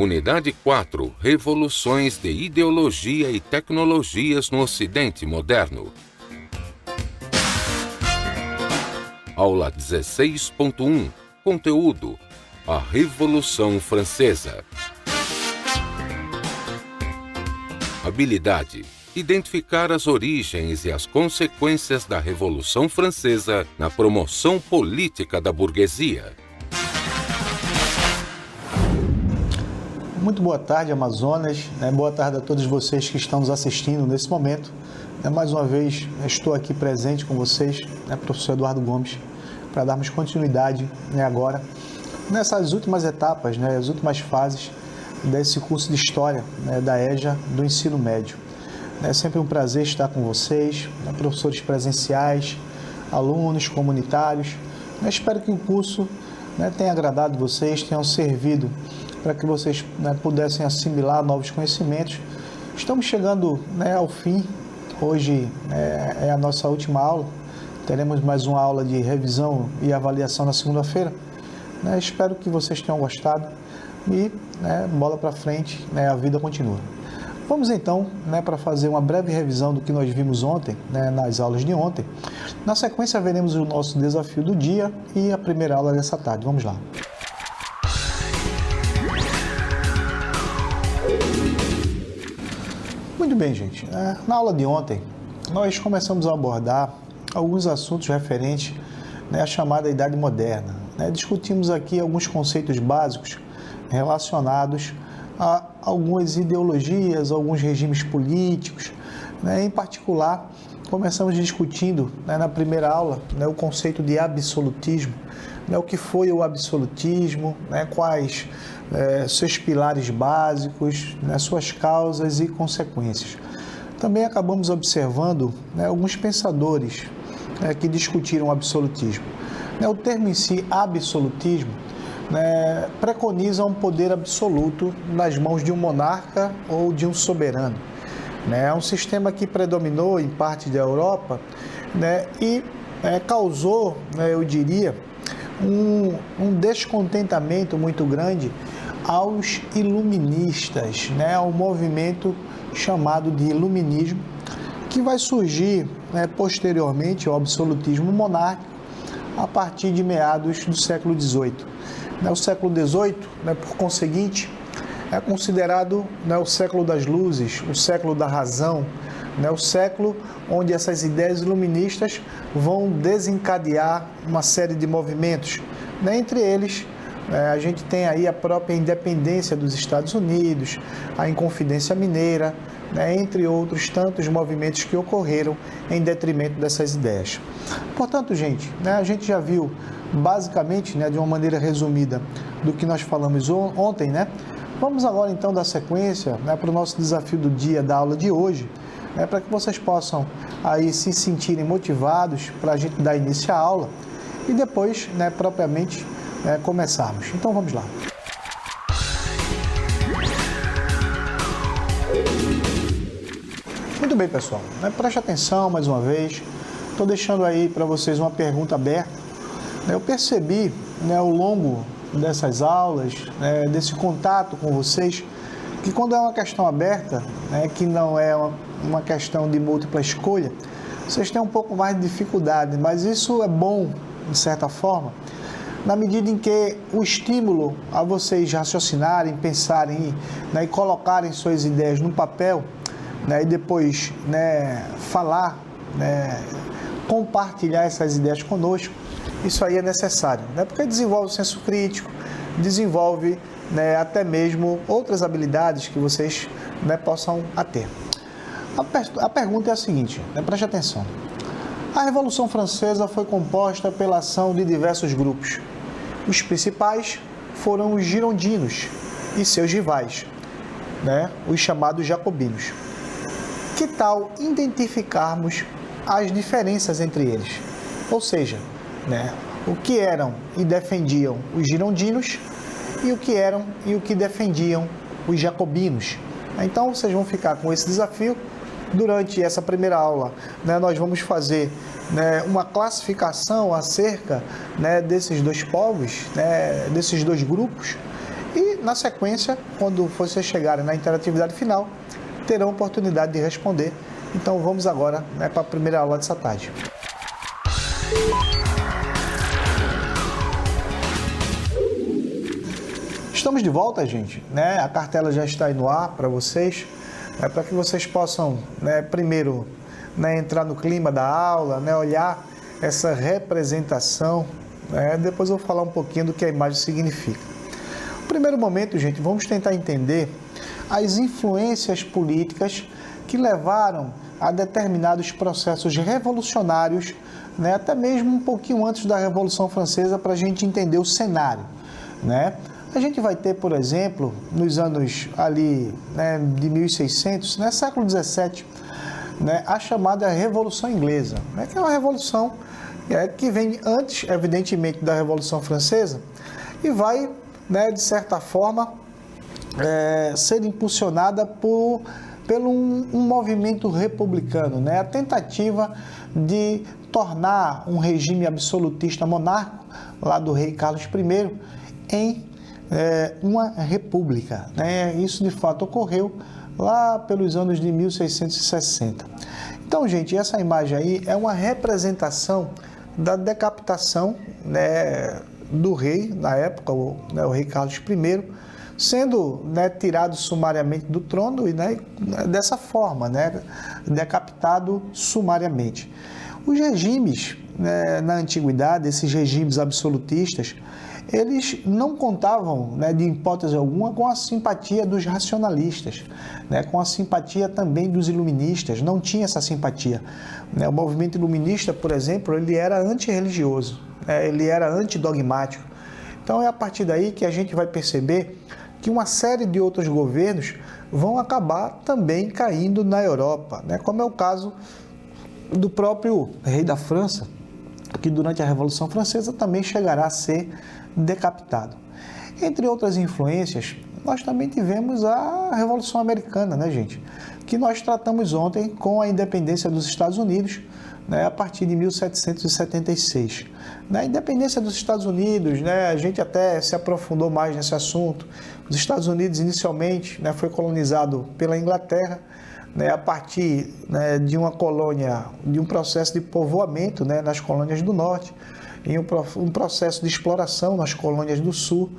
Unidade 4. Revoluções de ideologia e tecnologias no Ocidente moderno. Aula 16.1. Conteúdo: a Revolução Francesa. Habilidade: identificar as origens e as consequências da Revolução Francesa na promoção política da burguesia. Muito boa tarde, Amazonas. Boa tarde a todos vocês que estão nos assistindo nesse momento. Mais uma vez, estou aqui presente com vocês, professor Eduardo Gomes, para darmos continuidade agora nessas últimas etapas, as últimas fases desse curso de História da EJA do ensino médio. É sempre um prazer estar com vocês, professores presenciais, alunos, comunitários. Espero que o curso tenha agradado vocês, tenham servido para que vocês pudessem assimilar novos conhecimentos. Estamos chegando ao fim. Hoje é a nossa última aula. Teremos mais uma aula de revisão e avaliação na segunda-feira. Espero que vocês tenham gostado e bola para frente, a vida continua. Vamos então para fazer uma breve revisão do que nós vimos ontem, nas aulas de ontem. Na sequência, veremos o nosso desafio do dia e a primeira aula dessa tarde. Vamos lá. Muito bem, gente. Na aula de ontem, nós começamos a abordar alguns assuntos referentes à chamada Idade Moderna. Discutimos aqui alguns conceitos básicos relacionados a algumas ideologias, alguns regimes políticos. Em particular, começamos discutindo na primeira aula o conceito de absolutismo, o que foi o absolutismo, quais seus pilares básicos, suas causas e consequências. Também acabamos observando alguns pensadores que discutiram o absolutismo. O termo em si, absolutismo, preconiza um poder absoluto nas mãos de um monarca ou de um soberano. É um sistema que predominou em parte da Europa e causou, eu diria, um descontentamento muito grande aos iluministas, ao movimento chamado de iluminismo, que vai surgir posteriormente ao absolutismo monárquico a partir de meados do século XVIII. O século XVIII, por conseguinte, é considerado o século das luzes, o século da razão, o século onde essas ideias iluministas vão desencadear uma série de movimentos. Entre eles, a gente tem aí a própria independência dos Estados Unidos, a Inconfidência Mineira, entre outros tantos movimentos que ocorreram em detrimento dessas ideias. Portanto, gente, a gente já viu basicamente, de uma maneira resumida, do que nós falamos ontem, Vamos agora então dar sequência para o nosso desafio do dia da aula de hoje, para que vocês possam aí se sentirem motivados para a gente dar início à aula e depois, propriamente, começarmos. Então vamos lá. Muito bem, pessoal. Preste atenção mais uma vez. Estou deixando aí para vocês uma pergunta aberta. Eu percebi, ao longo dessas aulas, desse contato com vocês, que quando é uma questão aberta, que não é uma questão de múltipla escolha, vocês têm um pouco mais de dificuldade, mas isso é bom, de certa forma, na medida em que o estímulo a vocês raciocinarem, pensarem e colocarem suas ideias no papel, e depois falar, compartilhar essas ideias conosco, isso aí é necessário, porque desenvolve o senso crítico, desenvolve até mesmo outras habilidades que vocês possam ter. A pergunta é a seguinte, preste atenção. A Revolução Francesa foi composta pela ação de diversos grupos. Os principais foram os girondinos e seus rivais, os chamados jacobinos. Que tal identificarmos as diferenças entre eles? Ou seja, o que eram e defendiam os girondinos e o que eram e o que defendiam os jacobinos. Então, vocês vão ficar com esse desafio. Durante essa primeira aula, nós vamos fazer uma classificação acerca desses dois povos, desses dois grupos, e na sequência, quando vocês chegarem na interatividade final, terão oportunidade de responder. Então vamos agora, né, para a primeira aula dessa tarde. Estamos de volta, gente, né? A cartela já está aí no ar para vocês, para que vocês possam, né, primeiro, né, entrar no clima da aula, né, olhar essa representação, né? Depois eu vou falar um pouquinho do que a imagem significa. No primeiro momento, gente, vamos tentar entender as influências políticas que levaram a determinados processos revolucionários, né, até mesmo um pouquinho antes da Revolução Francesa, para a gente entender o cenário, né? A gente vai ter, por exemplo, nos anos ali, né, de 1600, né, século XVII, né, a chamada Revolução Inglesa, né, que é uma revolução que vem antes, evidentemente, da Revolução Francesa e vai, né, de certa forma, ser impulsionada pelo um movimento republicano, né, a tentativa de tornar um regime absolutista monárquico, lá do rei Carlos I, em uma república, né? Isso de fato ocorreu lá pelos anos de 1660. Então, gente, essa imagem aí é uma representação da decapitação, né, do rei na época, o rei Carlos I, sendo, né, tirado sumariamente do trono e, né, dessa forma, né, decapitado sumariamente. Os regimes, né, na antiguidade, esses regimes absolutistas, eles não contavam, né, de hipótese alguma com a simpatia dos racionalistas, né, com a simpatia também dos iluministas, não tinha essa simpatia, né? O movimento iluminista, por exemplo, ele era antirreligioso, né, ele era antidogmático. Então é a partir daí que a gente vai perceber que uma série de outros governos vão acabar também caindo na Europa, né, como é o caso do próprio rei da França, que durante a Revolução Francesa também chegará a ser decapitado. Entre outras influências, nós também tivemos a Revolução Americana, né, gente? Que nós tratamos ontem com a independência dos Estados Unidos, né, a partir de 1776. Na independência dos Estados Unidos, né, a gente até se aprofundou mais nesse assunto. Os Estados Unidos, inicialmente, né, foi colonizado pela Inglaterra, né, a partir, né, de uma colônia, de um processo de povoamento, né, nas colônias do norte, em um processo de exploração nas colônias do sul.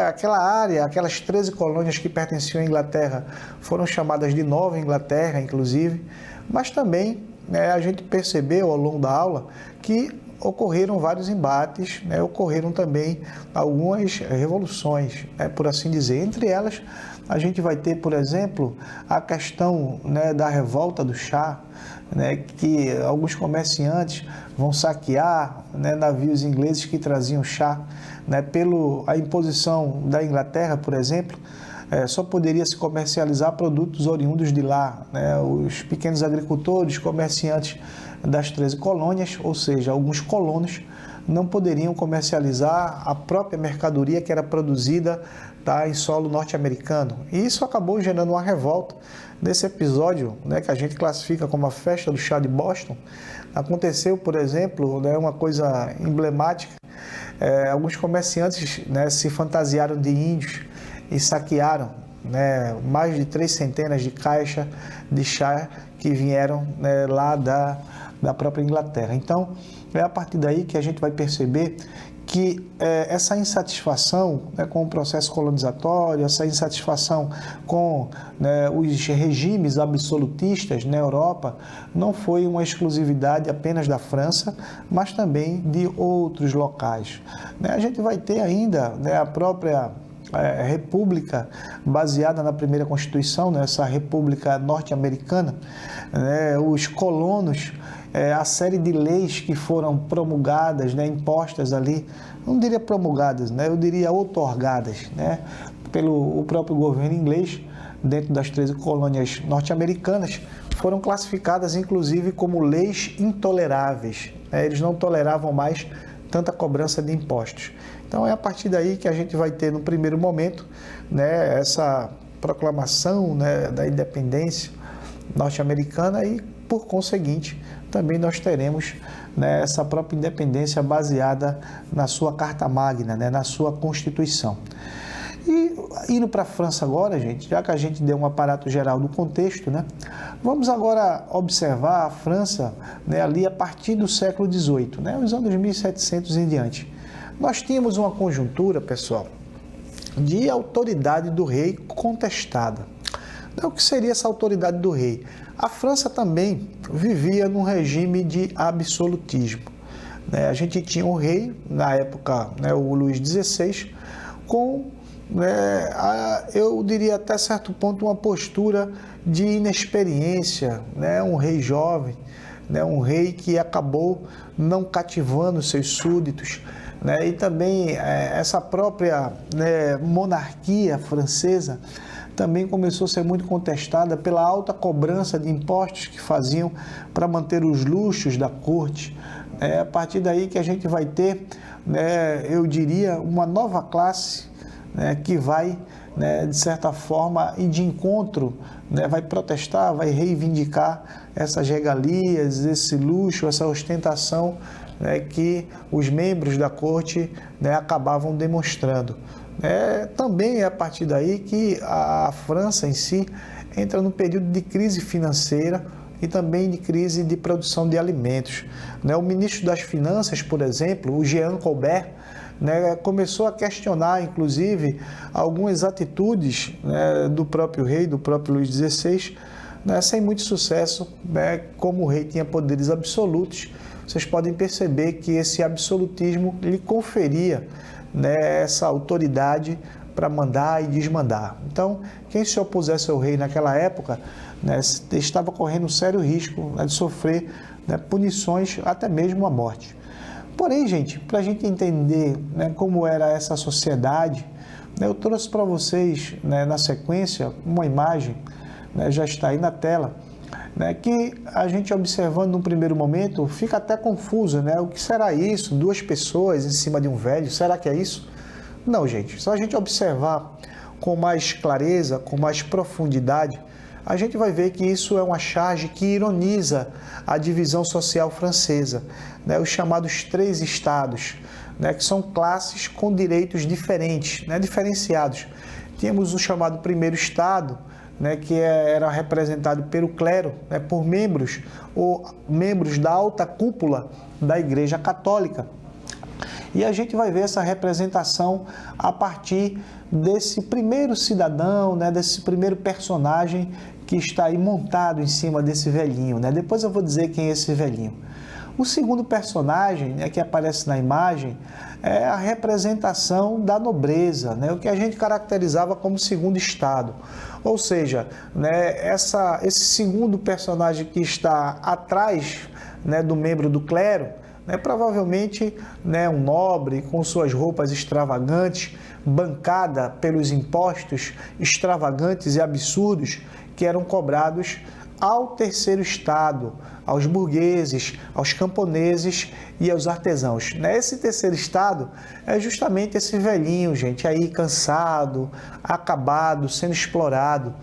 Aquela área, aquelas 13 colônias que pertenciam à Inglaterra foram chamadas de Nova Inglaterra, inclusive, mas também, né, a gente percebeu ao longo da aula que ocorreram vários embates, né, ocorreram também algumas revoluções, né, por assim dizer. Entre elas, a gente vai ter, por exemplo, a questão, né, da revolta do chá, né, que alguns comerciantes vão saquear, né, navios ingleses que traziam chá, né, pela imposição da Inglaterra, por exemplo, só poderia se comercializar produtos oriundos de lá, né, os pequenos agricultores, comerciantes das 13 colônias, ou seja, alguns colonos, não poderiam comercializar a própria mercadoria que era produzida, tá, em solo norte-americano. E isso acabou gerando uma revolta. Nesse episódio, né, que a gente classifica como a festa do chá de Boston, aconteceu, por exemplo, né, uma coisa emblemática. Alguns comerciantes, né, se fantasiaram de índios e saquearam, né, mais de 3 centenas de caixas de chá que vieram, né, lá da própria Inglaterra. Então, é a partir daí que a gente vai perceber que essa insatisfação, né, com o processo colonizatório, essa insatisfação com, né, os regimes absolutistas na Europa, não foi uma exclusividade apenas da França, mas também de outros locais. Né, a gente vai ter ainda, né, a própria república baseada na primeira Constituição, né, essa república norte-americana, né, os colonos, a série de leis que foram promulgadas, né, impostas ali, não diria promulgadas, né, eu diria outorgadas, né, pelo próprio governo inglês, dentro das 13 colônias norte-americanas, foram classificadas inclusive como leis intoleráveis, né, eles não toleravam mais tanta cobrança de impostos. Então é a partir daí que a gente vai ter no primeiro momento, né, essa proclamação, né, da independência norte-americana e, por conseguinte, também nós teremos, né, essa própria independência baseada na sua Carta Magna, né, na sua Constituição. E indo para a França agora, gente, já que a gente deu um aparato geral do contexto, né, vamos agora observar a França, né, ali a partir do século XVIII, né, os anos 1700 em diante. Nós tínhamos uma conjuntura, pessoal, de autoridade do rei contestada. Então, o que seria essa autoridade do rei? A França também vivia num regime de absolutismo. A gente tinha um rei, na época, né, o Luís XVI, com, eu diria até certo ponto, uma postura de inexperiência, né, um rei jovem, né, um rei que acabou não cativando seus súditos, né, e também essa própria, né, monarquia francesa também começou a ser muito contestada pela alta cobrança de impostos que faziam para manter os luxos da corte. É a partir daí que a gente vai ter, né, eu diria, uma nova classe, né, que vai, né, de certa forma, ir de encontro, né, vai protestar, vai reivindicar essas regalias, esse luxo, essa ostentação, né, que os membros da corte, né, acabavam demonstrando. Também é a partir daí que a França em si entra num período de crise financeira e também de crise de produção de alimentos. O ministro das Finanças, por exemplo, o Jean Colbert, começou a questionar, inclusive, algumas atitudes, do próprio rei, do próprio Luís XVI, sem muito sucesso. Como o rei tinha poderes absolutos, vocês podem perceber que esse absolutismo lhe conferia, essa autoridade para mandar e desmandar. Então, quem se opusesse ao rei naquela época, estava correndo um sério risco, de sofrer, punições, até mesmo a morte. Porém, gente, para a gente entender, como era essa sociedade, eu trouxe para vocês, na sequência, uma imagem, já está aí na tela, que a gente observando num primeiro momento fica até confuso, o que será isso? 2 pessoas em cima de um velho, será que é isso? Não, gente, se a gente observar com mais clareza, com mais profundidade, a gente vai ver que isso é uma charge que ironiza a divisão social francesa, os chamados 3 estados, que são classes com direitos diferentes, diferenciados. Tínhamos o chamado primeiro estado, que era representado pelo clero, por membros ou membros da alta cúpula da Igreja Católica. E a gente vai ver essa representação a partir desse primeiro cidadão, desse primeiro personagem que está aí montado em cima desse velhinho. Depois eu vou dizer quem é esse velhinho. O segundo personagem, que aparece na imagem é a representação da nobreza, o que a gente caracterizava como segundo estado. Ou seja, esse segundo personagem que está atrás, do membro do clero, provavelmente um nobre com suas roupas extravagantes, bancada pelos impostos extravagantes e absurdos que eram cobrados ao terceiro estado, aos burgueses, aos camponeses e aos artesãos. Esse terceiro estado é justamente esse velhinho, gente, aí cansado, acabado, sendo explorado.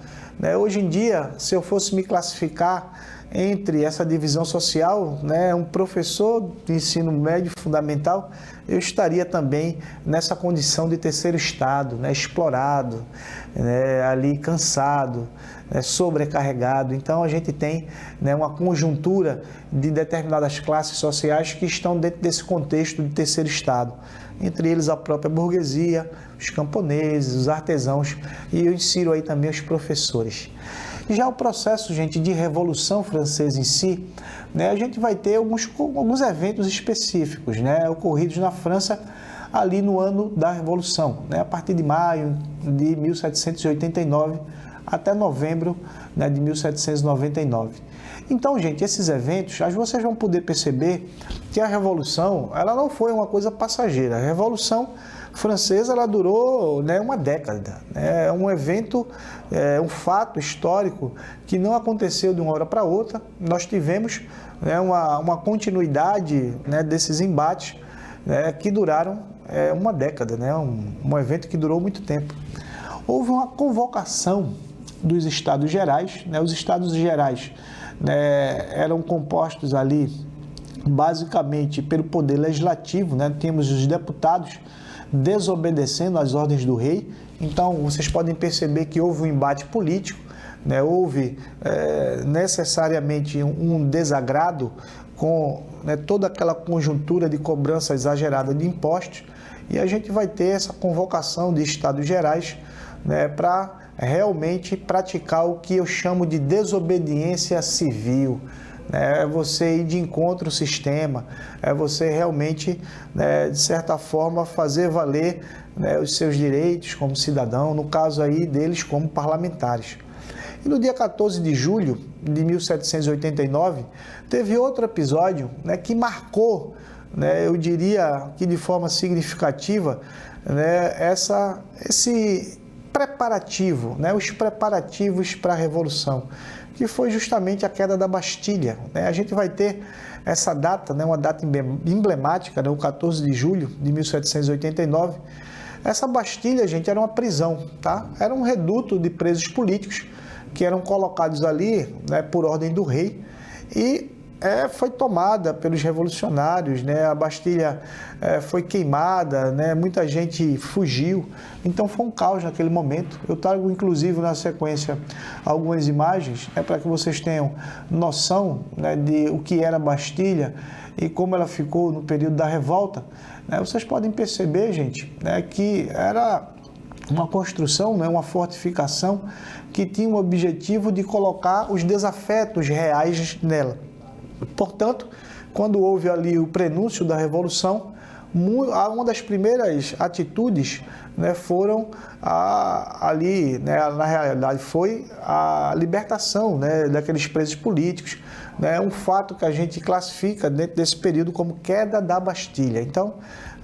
Hoje em dia, se eu fosse me classificar entre essa divisão social, um professor de ensino médio fundamental, eu estaria também nessa condição de terceiro estado, explorado, ali cansado, sobrecarregado. Então a gente tem uma conjuntura de determinadas classes sociais que estão dentro desse contexto de terceiro estado. Entre eles a própria burguesia, os camponeses, os artesãos e eu insiro aí também os professores. Já o processo, gente, de Revolução Francesa em si, a gente vai ter alguns eventos específicos, ocorridos na França ali no ano da Revolução, a partir de maio de 1789 até novembro de 1799. Então, gente, esses eventos, vocês vão poder perceber que a Revolução, ela não foi uma coisa passageira. A Revolução Francesa, ela durou uma década. É um evento, um fato histórico que não aconteceu de uma hora para outra. Nós tivemos uma continuidade desses embates que duraram uma década, um evento que durou muito tempo. Houve uma convocação dos Estados Gerais. Os Estados Gerais eram compostos ali basicamente pelo poder legislativo, tínhamos os deputados desobedecendo às ordens do rei, Então, vocês podem perceber que houve um embate político, né? Houve necessariamente um desagrado com, né, toda aquela conjuntura de cobrança exagerada de impostos, e a gente vai ter essa convocação de estados gerais, né, para realmente praticar o que eu chamo de desobediência civil. É você ir de encontro ao sistema, é você realmente, né, de certa forma, fazer valer, né, os seus direitos como cidadão, no caso aí deles como parlamentares. E no dia 14 de julho de 1789, teve outro episódio, né, que marcou, né, eu diria que de forma significativa, né, esse preparativo, né, os preparativos para a Revolução, que foi justamente a queda da Bastilha. Né? A gente vai ter essa data, né, uma data emblemática, né, o 14 de julho de 1789. Essa Bastilha, gente, era uma prisão, tá? Era um reduto de presos políticos que eram colocados ali, né, por ordem do rei, e foi tomada pelos revolucionários, né? A Bastilha foi queimada, né? Muita gente fugiu, então foi um caos naquele momento. Eu trago inclusive na sequência algumas imagens, né, para que vocês tenham noção, né, de o que era a Bastilha e como ela ficou no período da revolta. Né? Vocês podem perceber, gente, né, que era uma construção, né, uma fortificação que tinha o objetivo de colocar os desafetos reais nela. Portanto, quando houve ali o prenúncio da Revolução, uma das primeiras atitudes, né, foram ali, né, na realidade, foi a libertação, né, daqueles presos políticos, né, um fato que a gente classifica dentro desse período como queda da Bastilha. Então,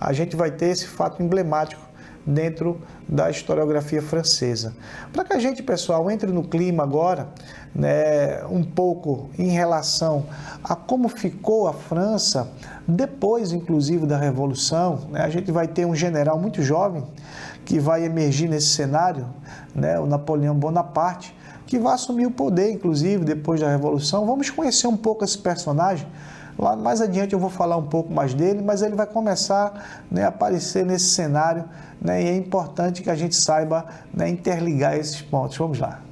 a gente vai ter esse fato emblemático dentro da historiografia francesa. Para que a gente, pessoal, entre no clima agora, né, um pouco em relação a como ficou a França depois, inclusive, da Revolução, né, a gente vai ter um general muito jovem que vai emergir nesse cenário, né, o Napoleão Bonaparte, que vai assumir o poder, inclusive, depois da Revolução. Vamos conhecer um pouco esse personagem. Lá mais adiante eu vou falar um pouco mais dele, mas ele vai começar, né, a aparecer nesse cenário, né, e é importante que a gente saiba, né, interligar esses pontos. Vamos lá.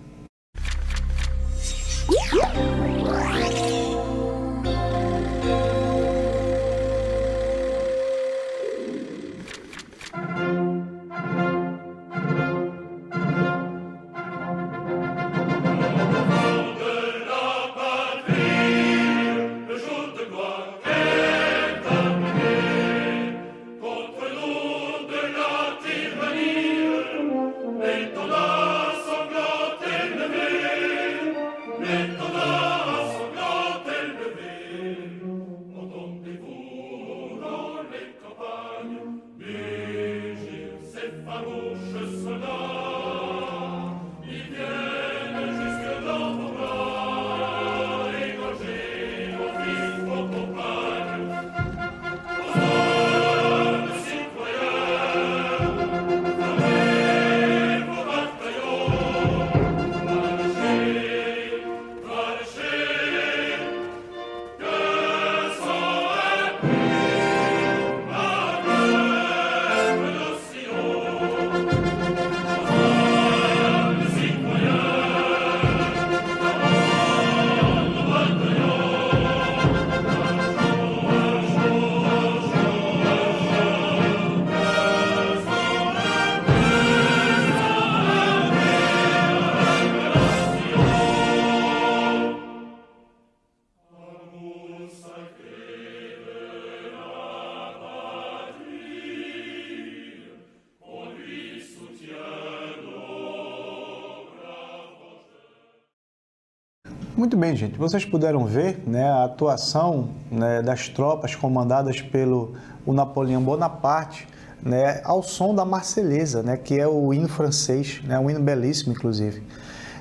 Muito bem, gente. Vocês puderam ver, né, a atuação, né, das tropas comandadas pelo Napoleão Bonaparte, né, ao som da Marselhesa, né, que é o hino francês, né, um hino belíssimo, inclusive.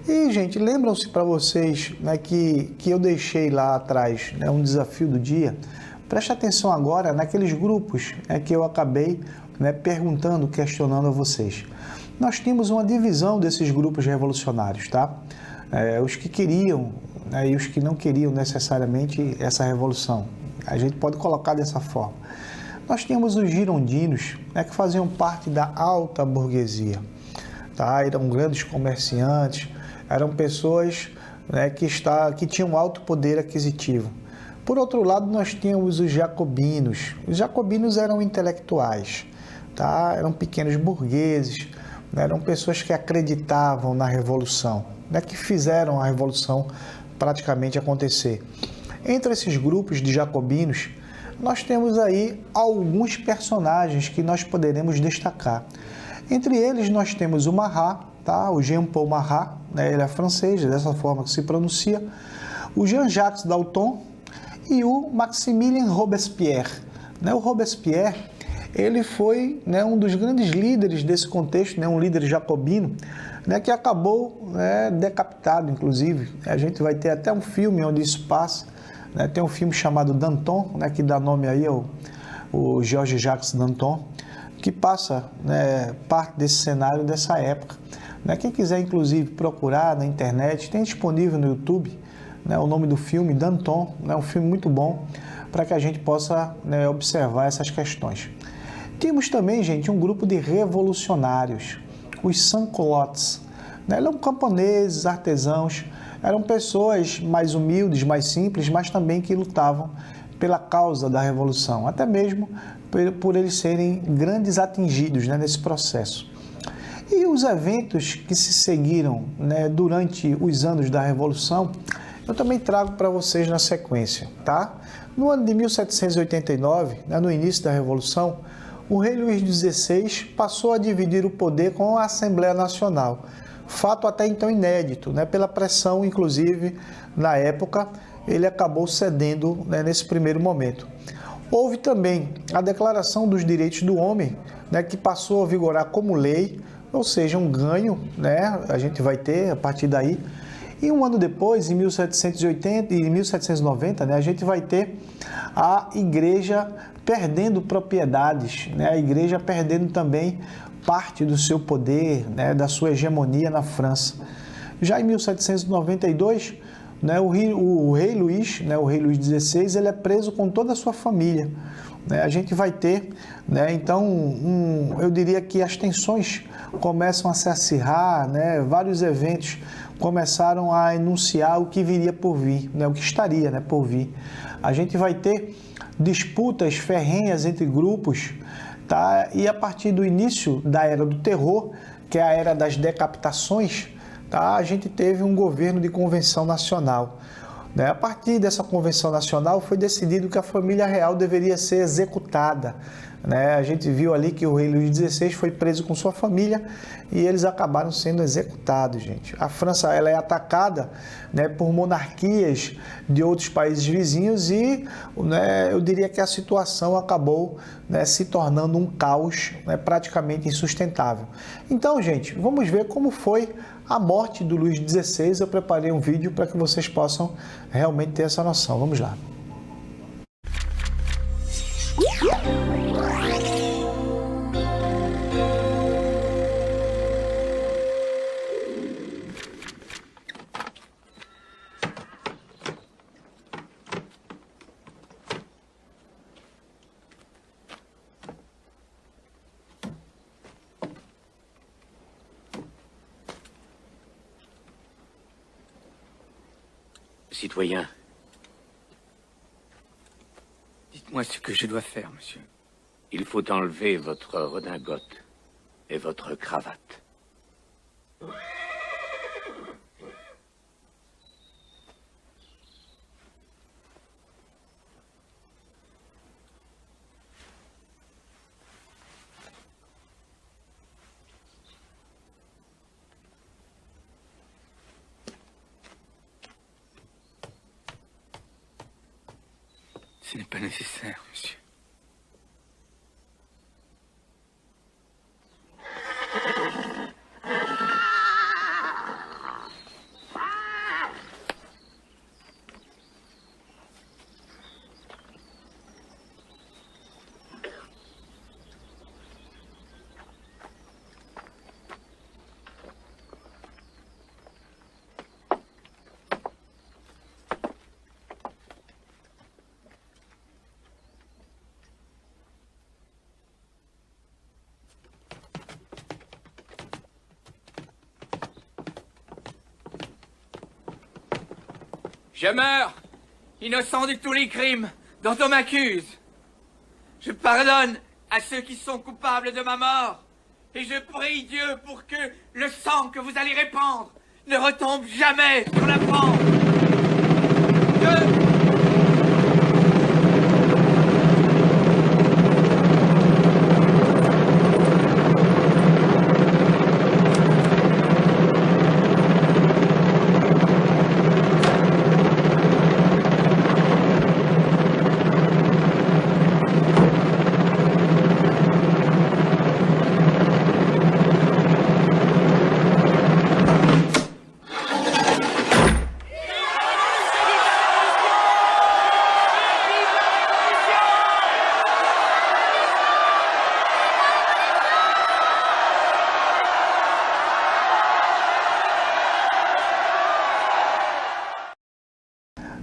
E, gente, lembram-se para vocês, né, que eu deixei lá atrás, né, um desafio do dia? Preste atenção agora naqueles grupos, né, que eu acabei, né, perguntando, questionando a vocês. Nós tínhamos uma divisão desses grupos revolucionários, tá? Os que queriam, né, e os que não queriam necessariamente essa revolução. A gente pode colocar dessa forma. Nós tínhamos os girondinos, né, que faziam parte da alta burguesia. tá? Eram grandes comerciantes, eram pessoas, né, que tinham alto poder aquisitivo. Por outro lado, nós tínhamos os jacobinos. Os jacobinos eram intelectuais, tá? Eram pequenos burgueses, né? Eram pessoas que acreditavam na revolução, né? Que fizeram a revolução praticamente acontecer. Entre esses grupos de jacobinos, nós temos aí alguns personagens que nós poderemos destacar. Entre eles, nós temos o Marat, tá? O Jean-Paul Marat, né? Ele é francês, é dessa forma que se pronuncia. O Jean-Jacques Danton e o Maximilien Robespierre. Né? O Robespierre, ele foi, né, um dos grandes líderes desse contexto, né, um líder jacobino, né, que acabou, né, decapitado, inclusive. A gente vai ter até um filme onde isso passa, né? Tem um filme chamado Danton, né, que dá nome aí ao Georges Jacques Danton, que passa, né, parte desse cenário dessa época. Né? Quem quiser, inclusive, procurar na internet, tem disponível no YouTube, né, o nome do filme, Danton, é um filme muito bom para que a gente possa, né, observar essas questões. Tínhamos também, gente, um grupo de revolucionários, os sans-culottes. Né? Eram camponeses, artesãos, eram pessoas mais humildes, mais simples, mas também que lutavam pela causa da revolução, até mesmo por eles serem grandes atingidos, né, nesse processo. E os eventos que se seguiram, né, durante os anos da Revolução, eu também trago para vocês na sequência, tá? No ano de 1789, né, no início da Revolução, o rei Luís XVI passou a dividir o poder com a Assembleia Nacional, fato até então inédito, né, pela pressão, inclusive, na época, ele acabou cedendo, né, nesse primeiro momento. Houve também a Declaração dos Direitos do Homem, né, que passou a vigorar como lei, ou seja, um ganho, né, a gente vai ter a partir daí. E um ano depois, em 1780 e 1790, né, a gente vai ter a igreja perdendo propriedades, né, a igreja perdendo também parte do seu poder, né, da sua hegemonia na França. Já em 1792, né, o rei Luís, né, o rei Luís XVI, ele é preso com toda a sua família. Né, a gente vai ter, né, então, eu diria que as tensões começam a se acirrar, né, vários eventos começaram a enunciar o que viria por vir, né, o que estaria, né, por vir. A gente vai ter disputas ferrenhas entre grupos, tá? E a partir do início da Era do Terror, que é a Era das Decapitações, tá? A gente teve um governo de convenção nacional. Né? A partir dessa convenção nacional foi decidido que a família real deveria ser executada. Né? A gente viu ali que o rei Luís XVI foi preso com sua família e eles acabaram sendo executados, gente. A França, ela é atacada, né, por monarquias de outros países vizinhos e, né, eu diria que a situação acabou, né, se tornando um caos, né, praticamente insustentável. Então, gente, vamos ver como foi a morte do Luís XVI. Eu preparei um vídeo para que vocês possam realmente ter essa noção. Vamos lá. Citoyen, dites-moi ce que je dois faire, monsieur. Il faut enlever votre redingote et votre cravate. Ce n'est pas nécessaire, monsieur. Je meurs, innocent de tous les crimes dont on m'accuse. Je pardonne à ceux qui sont coupables de ma mort. Et je prie Dieu pour que le sang que vous allez répandre ne retombe jamais sur la France.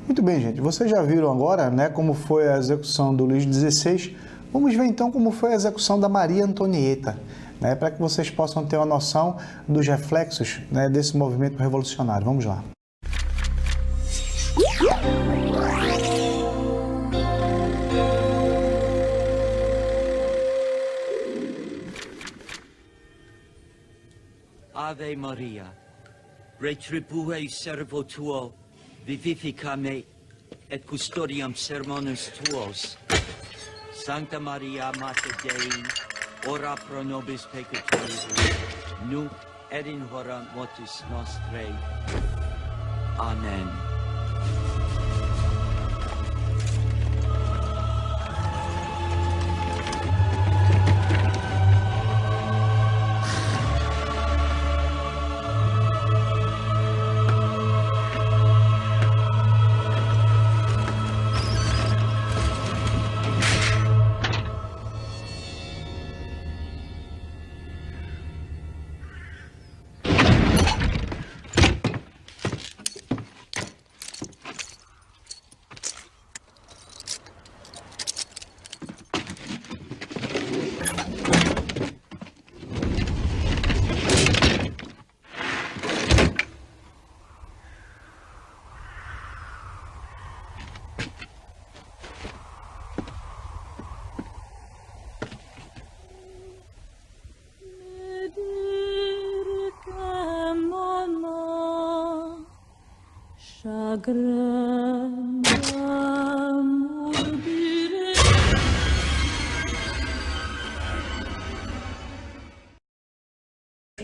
Muito bem, gente. Vocês já viram agora, né, como foi a execução do Luís XVI. Vamos ver então como foi a execução da Maria Antonieta, né, para que vocês possam ter uma noção dos reflexos, né, desse movimento revolucionário. Vamos lá. Ave Maria, retribue servo tuo, vivifica me, et custodiam sermones tuos. Sancta Maria, Mater Dei, ora pro nobis peccatoribus, nunc et in hora mortis nostrae. Amen.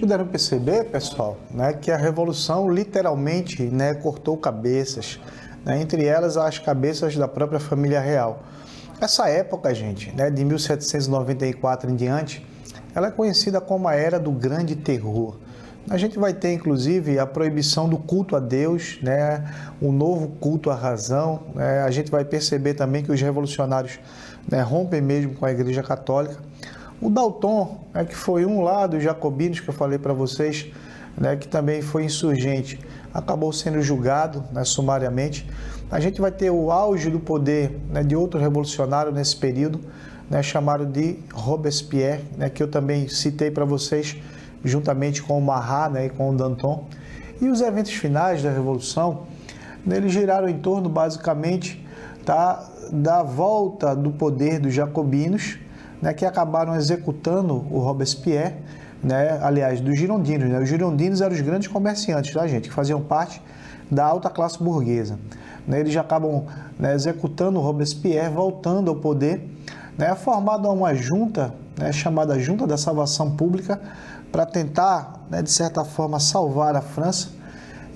Puderam perceber, pessoal, né, que a Revolução literalmente, né, cortou cabeças, né, entre elas as cabeças da própria família real. Essa época, gente, né, de 1794 em diante, ela é conhecida como a Era do Grande Terror. A gente vai ter, inclusive, a proibição do culto a Deus, né, um novo culto à razão. Né, a gente vai perceber também que os revolucionários, né, rompem mesmo com a Igreja Católica. O Danton, né, que foi um lá dos jacobinos que eu falei para vocês, né, que também foi insurgente, acabou sendo julgado, né, sumariamente. A gente vai ter o auge do poder, né, de outro revolucionário nesse período, né, chamado de Robespierre, né, que eu também citei para vocês, juntamente com o Marat, né, e com o Danton. E os eventos finais da Revolução, né, eles giraram em torno, basicamente, tá, da volta do poder dos jacobinos, né, que acabaram executando o Robespierre, né, aliás, dos girondinos. Né? Os girondinos eram os grandes comerciantes, tá, gente, que faziam parte da alta classe burguesa. Né? Eles já acabam, né, executando o Robespierre, voltando ao poder, né, formado uma junta, né, chamada Junta da Salvação Pública, para tentar, né, de certa forma, salvar a França.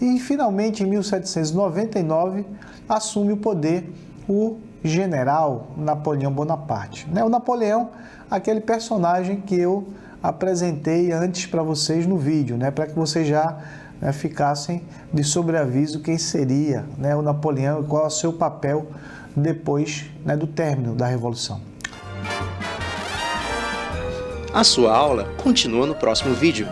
E, finalmente, em 1799, assume o poder o general Napoleão Bonaparte. Né? O Napoleão, aquele personagem que eu apresentei antes para vocês no vídeo, né? Para que vocês já, né, ficassem de sobreaviso quem seria, né, o Napoleão e qual é o seu papel depois, né, do término da Revolução. A sua aula continua no próximo vídeo.